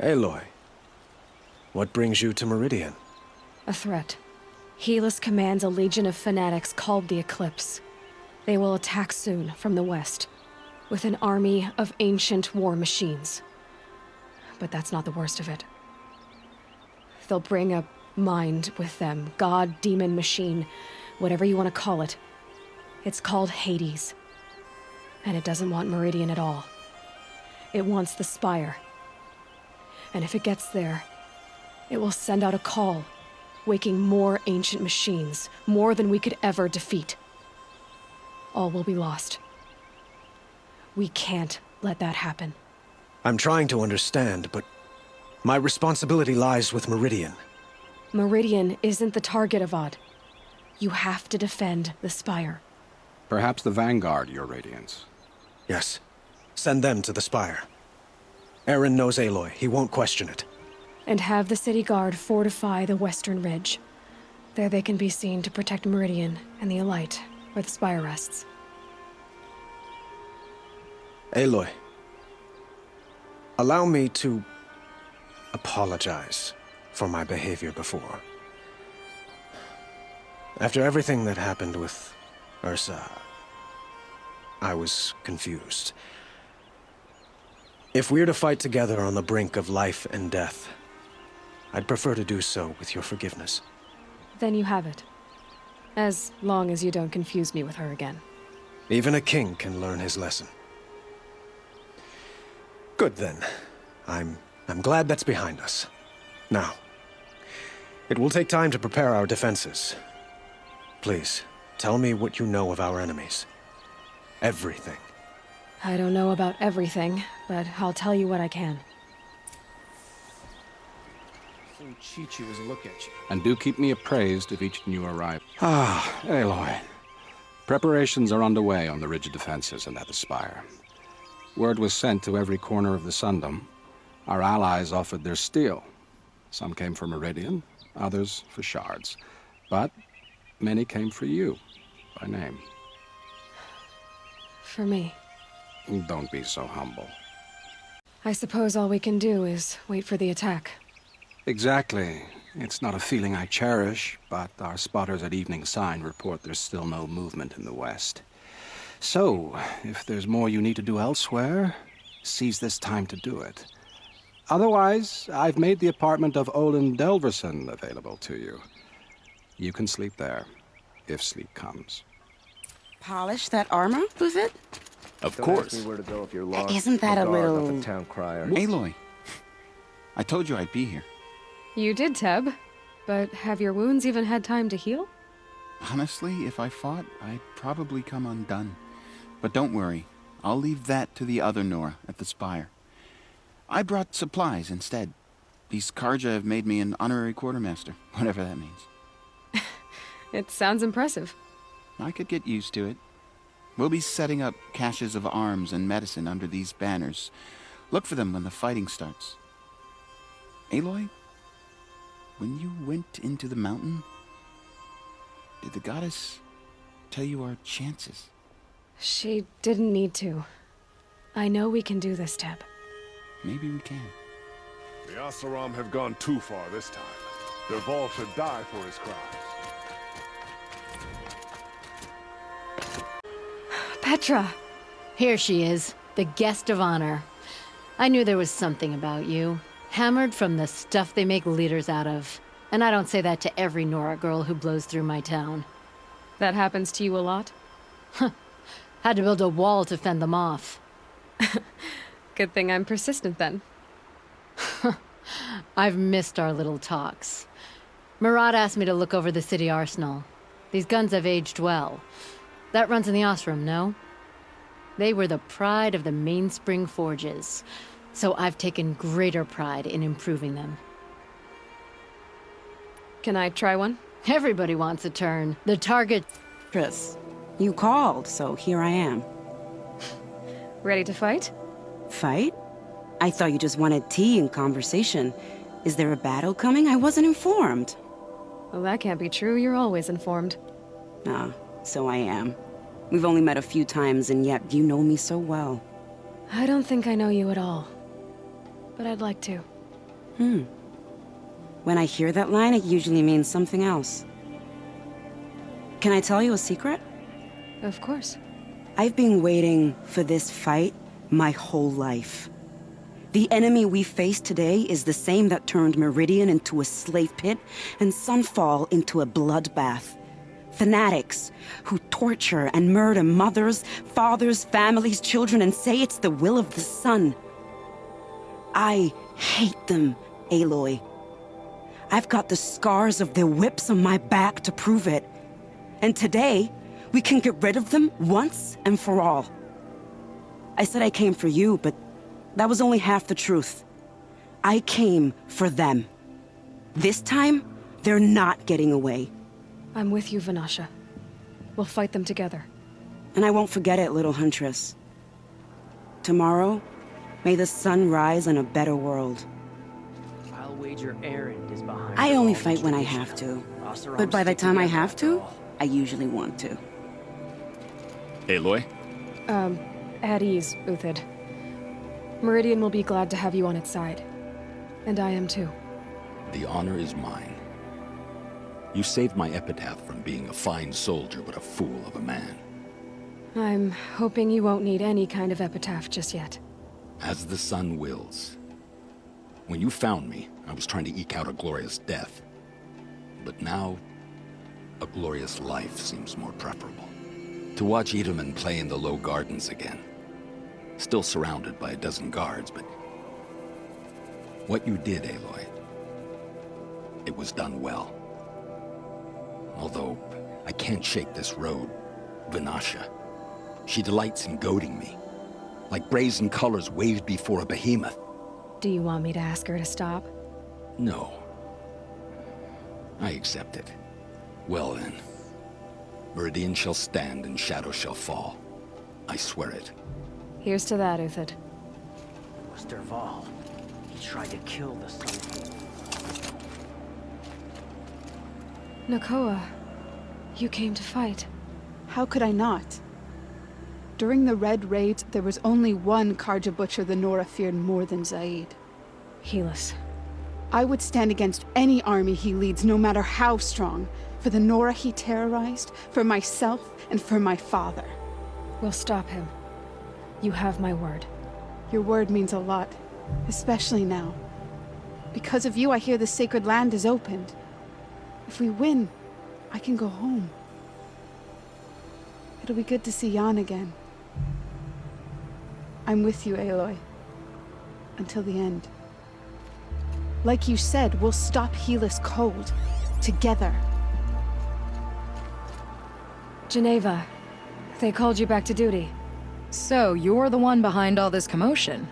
Aloy, what brings you to Meridian? A threat. Helis commands a legion of fanatics called the Eclipse. They will attack soon from the west, with an army of ancient war machines. But that's not the worst of it. They'll bring a mind with them, god, demon, machine, whatever you want to call it. It's called Hades. And it doesn't want Meridian at all. It wants the Spire. And if it gets there, it will send out a call, waking more ancient machines, more than we could ever defeat. All will be lost. We can't let that happen. I'm trying to understand, but my responsibility lies with Meridian. Meridian isn't the target, Avad. You have to defend the Spire. Perhaps the Vanguard, Your Radiance. Yes. Send them to the Spire. Eren knows Aloy. He won't question it. And have the city guard fortify the western ridge. There they can be seen to protect Meridian and the Elite, where the Spire rests. Aloy, allow me to apologize for my behavior before. After everything that happened with Ursa, I was confused. If we're to fight together on the brink of life and death, I'd prefer to do so with your forgiveness. Then you have it. As long as you don't confuse me with her again. Even a king can learn his lesson. Good then. I'm glad that's behind us. Now, it will take time to prepare our defenses. Please, tell me what you know of our enemies. Everything. I don't know about everything, but I'll tell you what I can. So cheat you as a look at you. And do keep me appraised of each new arrival. Ah, Aloy. Preparations are underway on the ridge defenses and at the Spire. Word was sent to every corner of the Sundom. Our allies offered their steel. Some came for Meridian, others for shards. But many came for you, by name. For me. Don't be so humble. I suppose all we can do is wait for the attack. Exactly. It's not a feeling I cherish, but our spotters at Evening Sign report there's still no movement in the west. So, if there's more you need to do elsewhere, seize this time to do it. Otherwise, I've made the apartment of Olin Delverson available to you. You can sleep there, if sleep comes. Polish that armor, was it? Of Don't course. ask me where to go if you're lost. Isn't that a Vanguard, little- not the town crier. Aloy, I told you I'd be here. You did, Teb. But have your wounds even had time to heal? Honestly, if I fought, I'd probably come undone. But don't worry, I'll leave that to the other Nora at the Spire. I brought supplies instead. These Karja have made me an honorary quartermaster, whatever that means. It sounds impressive. I could get used to it. We'll be setting up caches of arms and medicine under these banners. Look for them when the fighting starts. Aloy, when you went into the mountain, did the goddess tell you our chances? She didn't need to. I know we can do this, Teb. Maybe we can. The Asaram have gone too far this time. Dervahl should die for his crimes. Petra! Here she is, the guest of honor. I knew there was something about you. Hammered from the stuff they make leaders out of. And I don't say that to every Nora girl who blows through my town. That happens to you a lot? Had to build a wall to fend them off. Good thing I'm persistent then. I've missed our little talks. Marad asked me to look over the city arsenal. These guns have aged well. That runs in the Osram, no? They were the pride of the Mainspring Forges, so I've taken greater pride in improving them. Can I try one? Everybody wants a turn. The target... Chris, you called, so here I am. Ready to fight? Fight? I thought you just wanted tea and conversation. Is there a battle coming? I wasn't informed. Well, that can't be true. You're always informed. Ah, so I am. We've only met a few times, and yet you know me so well. I don't think I know you at all. But I'd like to. When I hear that line, it usually means something else. Can I tell you a secret? Of course. I've been waiting for this fight my whole life. The enemy we face today is the same that turned Meridian into a slave pit and Sunfall into a bloodbath. Fanatics who torture and murder mothers, fathers, families, children, and say it's the will of the sun. I hate them, Aloy. I've got the scars of their whips on my back to prove it. And today, we can get rid of them once and for all. I said I came for you, but that was only half the truth. I came for them. This time, they're not getting away. I'm with you, Vanasha. We'll fight them together. And I won't forget it, little huntress. Tomorrow, may the sun rise in a better world. I'll wager Erend is behind. I only fight when I have to. But by the time I have to, I usually want to. Aloy? At ease, Uthid. Meridian will be glad to have you on its side. And I am too. The honor is mine. You saved my epitaph from being a fine soldier but a fool of a man. I'm hoping you won't need any kind of epitaph just yet. As the sun wills. When you found me, I was trying to eke out a glorious death. But now, a glorious life seems more preferable. To watch Edelman play in the low gardens again. Still surrounded by a dozen guards, but... what you did, Aloy, it was done well. Although, I can't shake this road, Vanasha. She delights in goading me. Like brazen colors waved before a behemoth. Do you want me to ask her to stop? No. I accept it. Well then. Meridian shall stand and shadow shall fall. I swear it. Here's to that, Uthid. It was Dervahl. He tried to kill the Sun-King. Nakoa, you came to fight. How could I not? During the Red Raids, there was only one Karja Butcher the Nora feared more than Zaid. Helis. I would stand against any army he leads, no matter how strong. For the Nora he terrorized, for myself, and for my father. We'll stop him. You have my word. Your word means a lot, especially now. Because of you, I hear the sacred land is opened. If we win, I can go home. It'll be good to see Jan again. I'm with you, Aloy. Until the end. Like you said, we'll stop Helis cold. Together. Geneva, they called you back to duty. So, you're the one behind all this commotion?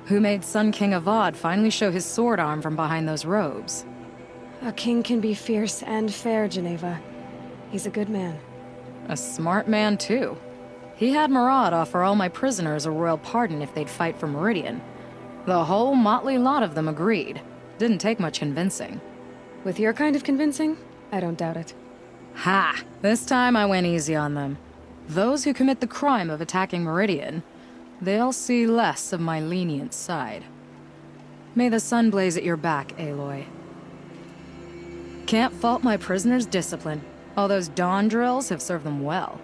Who made Sun-King Avad finally show his sword arm from behind those robes? A king can be fierce and fair, Geneva. He's a good man. A smart man, too. He had Marad offer all my prisoners a royal pardon if they'd fight for Meridian. The whole motley lot of them agreed. Didn't take much convincing. With your kind of convincing, I don't doubt it. Ha! This time I went easy on them. Those who commit the crime of attacking Meridian, they'll see less of my lenient side. May the sun blaze at your back, Aloy. Can't fault my prisoners' discipline. All those dawn drills have served them well.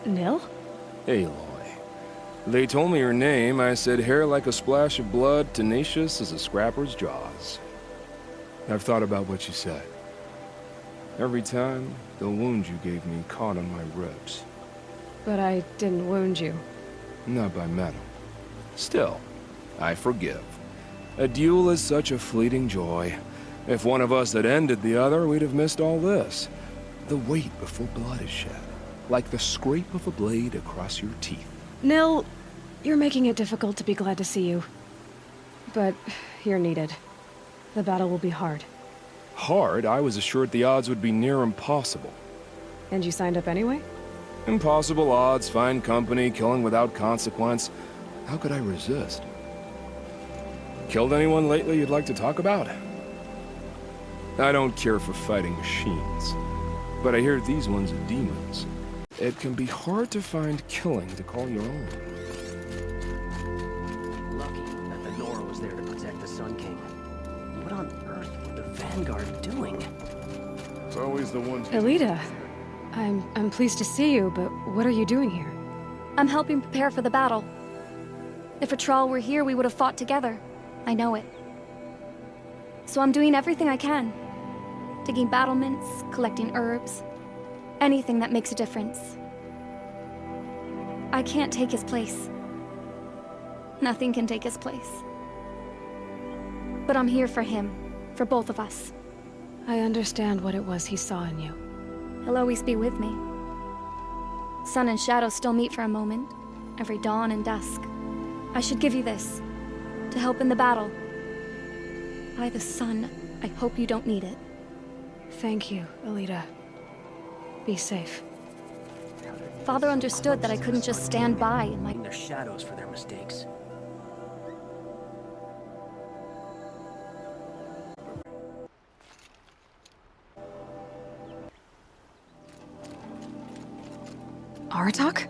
Nil? Aloy. They told me your name. I said hair like a splash of blood, tenacious as a scrapper's jaws. I've thought about what you said. Every time, the wound you gave me caught on my ribs. But I didn't wound you. Not by metal. Still, I forgive. A duel is such a fleeting joy. If one of us had ended the other, we'd have missed all this. The wait before blood is shed. Like the scrape of a blade across your teeth. Nil, you're making it difficult to be glad to see you. But you're needed. The battle will be hard. Hard? I was assured the odds would be near impossible. And you signed up anyway? Impossible odds, fine company, killing without consequence. How could I resist? Killed anyone lately you'd like to talk about? I don't care for fighting machines, but I hear these ones are demons. it can be hard to find killing to call your own. Lucky that the Nora was there to protect the Sun King. What on earth were the Vanguard doing? It's always the ones... Elita, I'm pleased to see you, but what are you doing here? I'm helping prepare for the battle. If Atral were here, we would have fought together. I know it. So I'm doing everything I can. Digging battlements, collecting herbs. Anything that makes a difference. I can't take his place. Nothing can take his place. But I'm here for him. For both of us. I understand what it was he saw in you. He'll always be with me. Sun and shadow still meet for a moment. Every dawn and dusk. I should give you this. To help in the battle. By the sun, I hope you don't need it. Thank you, Elita. Be safe. Father understood that I couldn't just stand by and my... their shadows for their mistakes. Aratak?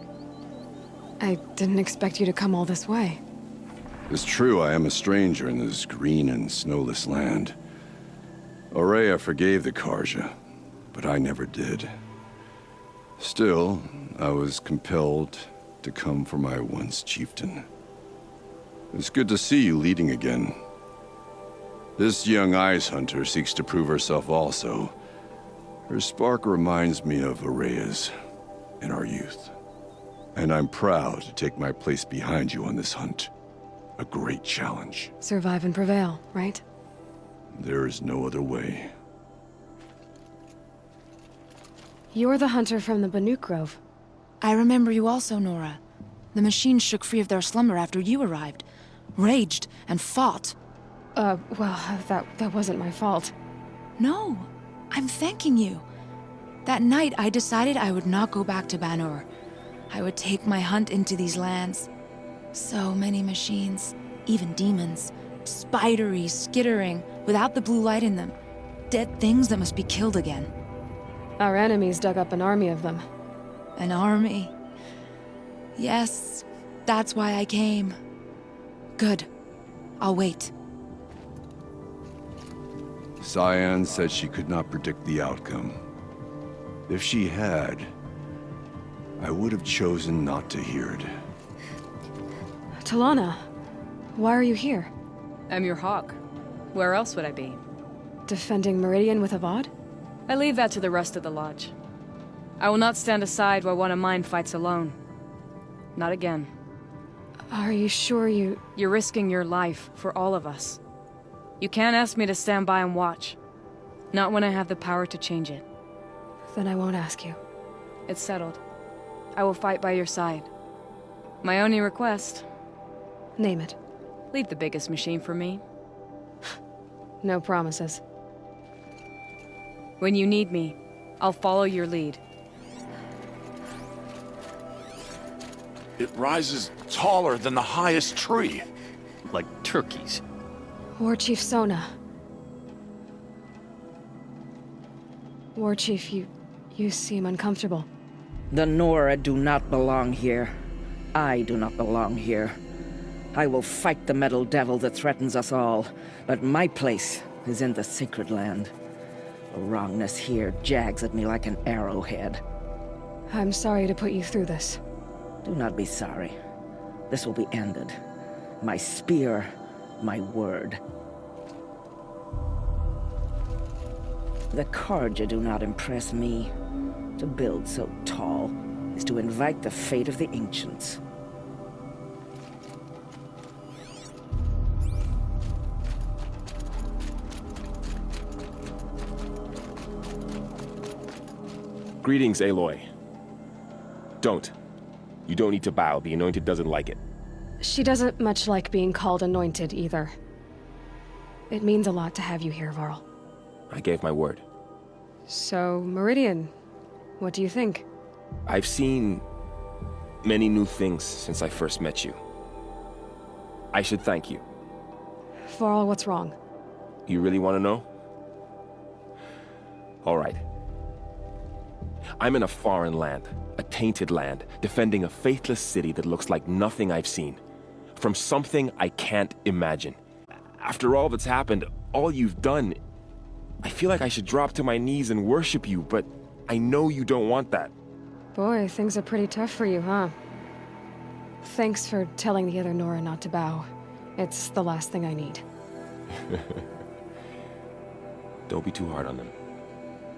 I didn't expect you to come all this way. It's true I am a stranger in this green and snowless land. Aurea forgave the Karja, but I never did. Still, I was compelled to come for my once chieftain. It's good to see you leading again. This young ice hunter seeks to prove herself also. Her spark reminds me of Aurea's in our youth. And I'm proud to take my place behind you on this hunt. A great challenge. Survive and prevail, right? There is no other way. You're the hunter from the Banuk Grove. I remember you also, Nora. The machines shook free of their slumber after you arrived. Raged and fought. Well, that wasn't my fault. No, I'm thanking you. That night, I decided I would not go back to Banur. I would take my hunt into these lands. So many machines, even demons. Spidery, skittering, without the blue light in them. Dead things that must be killed again. Our enemies dug up an army of them. An army? Yes, that's why I came. Good. I'll wait. Cyan said she could not predict the outcome. If she had, I would have chosen not to hear it. Talana, why are you here? I'm your hawk. Where else would I be? Defending Meridian with Avad? I leave that to the rest of the Lodge. I will not stand aside while one of mine fights alone. Not again. Are you sure you... You're risking your life for all of us. You can't ask me to stand by and watch. Not when I have the power to change it. Then I won't ask you. It's settled. I will fight by your side. My only request... Name it. Leave the biggest machine for me. No promises. When you need me, I'll follow your lead. It rises taller than the highest tree. Like turkeys. War Chief Sona. War Chief, you seem uncomfortable. The Nora do not belong here. I do not belong here. I will fight the metal devil that threatens us all, but my place is in the sacred land. The wrongness here jags at me like an arrowhead. I'm sorry to put you through this. Do not be sorry. This will be ended. My spear, my word. The Karja do not impress me. To build so tall is to invite the fate of the ancients. Greetings, Aloy. Don't. You don't need to bow. The Anointed doesn't like it. She doesn't much like being called Anointed, either. It means a lot to have you here, Varl. I gave my word. So, Meridian, what do you think? I've seen many new things since I first met you. I should thank you. Varl, what's wrong? You really want to know? All right. I'm in a foreign land, a tainted land, defending a faithless city that looks like nothing I've seen. From something I can't imagine. After all that's happened, all you've done, I feel like I should drop to my knees and worship you, but I know you don't want that. Boy, things are pretty tough for you, huh? Thanks for telling the other Nora not to bow. It's the last thing I need. Don't be too hard on them.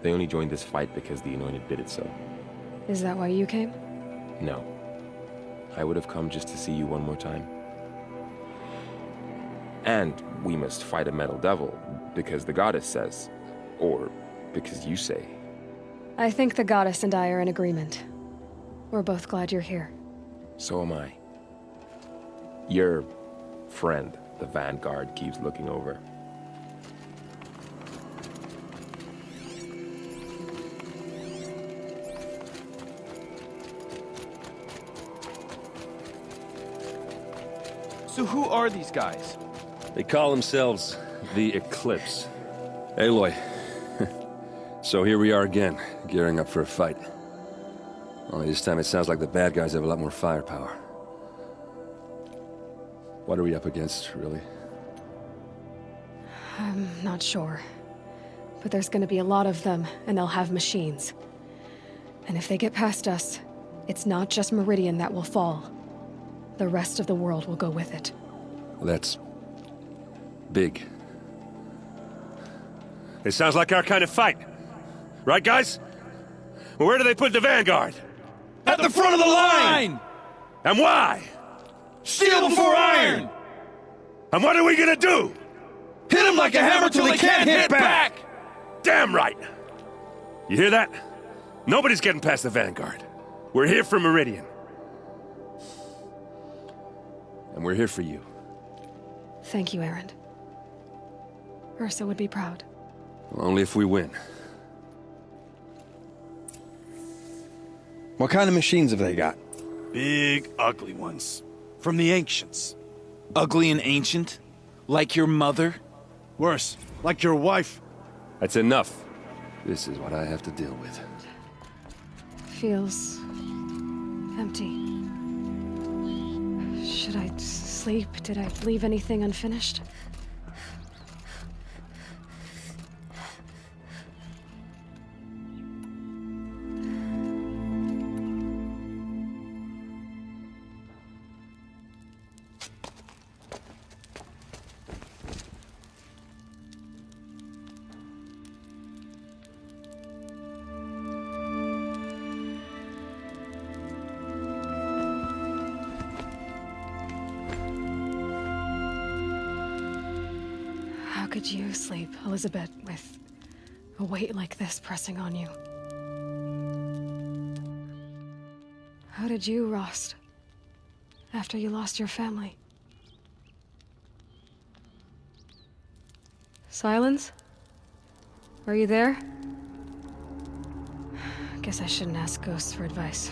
They only joined this fight because the Anointed bid it so. Is that why you came? No. I would have come just to see you one more time. And we must fight a metal devil, because the goddess says. Or because you say. I think the goddess and I are in agreement. We're both glad you're here. So am I. Your friend, the Vanguard, keeps looking over. So who are these guys? They call themselves the Eclipse. Aloy. So here we are again, gearing up for a fight. Only this time it sounds like the bad guys have a lot more firepower. What are we up against, really? I'm not sure. But there's gonna be a lot of them, and they'll have machines. And if they get past us, it's not just Meridian that will fall. The rest of the world will go with it. Well, that's big. It sounds like our kind of fight. Right, guys? Well, where do they put the Vanguard? At the front of the line! And why? Steel before iron! And what are we gonna do? Hit them like a hammer till they can't hit back! Damn right! You hear that? Nobody's getting past the Vanguard. We're here for Meridian. And we're here for you. Thank you, Erend. Ursa would be proud. Only if we win. What kind of machines have they got? Big, ugly ones. From the ancients. Ugly and ancient? Like your mother? Worse, like your wife. That's enough. This is what I have to deal with. Feels empty. Should I sleep? Did I leave anything unfinished? How could you sleep, Elizabeth, with a weight like this pressing on you? How did you, Rost, after you lost your family? Silence? Are you there? Guess I shouldn't ask ghosts for advice.